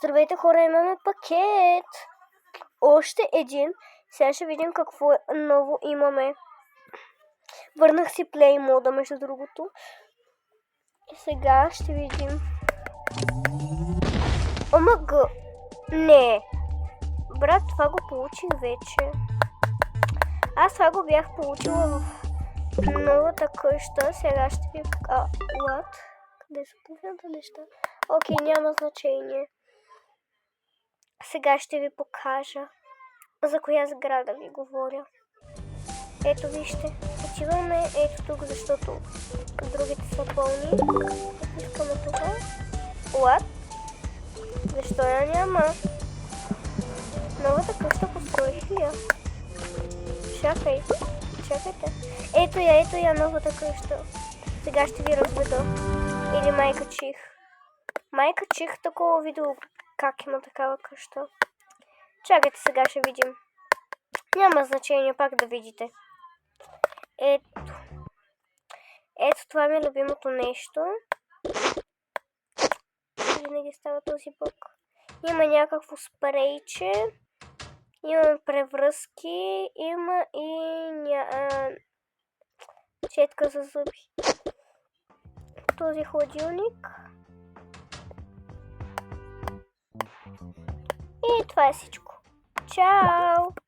Здравейте хора, имаме пакет. Още един. Сега ще видим какво ново имаме. Върнах си Play мода, между другото. И сега ще видим. ОМГ. Не. Брат, това го получих вече. Аз това го бях получила в новата къща. Сега ще ви... What? Къде са пуснати неща? Окей, няма значение. Сега ще ви покажа за коя сграда ви говоря. Ето вижте, отиваме ето тук, защото другите са пълни. Искаме това. What? Защо я няма? Новата къща построих ли я? Чакайте. Ето я новата къща. Сега ще ви разведа. Или майка чих. Майка чих такова видео как има такава къща. Чакайте, сега ще видим. Няма значение пак да видите. Ето това ми е любимото нещо. Винаги става този бък. Има някакво спрейче. Имаме превръзки. Има и четка за зъби. Този хладилник. И това е всичко. Чао!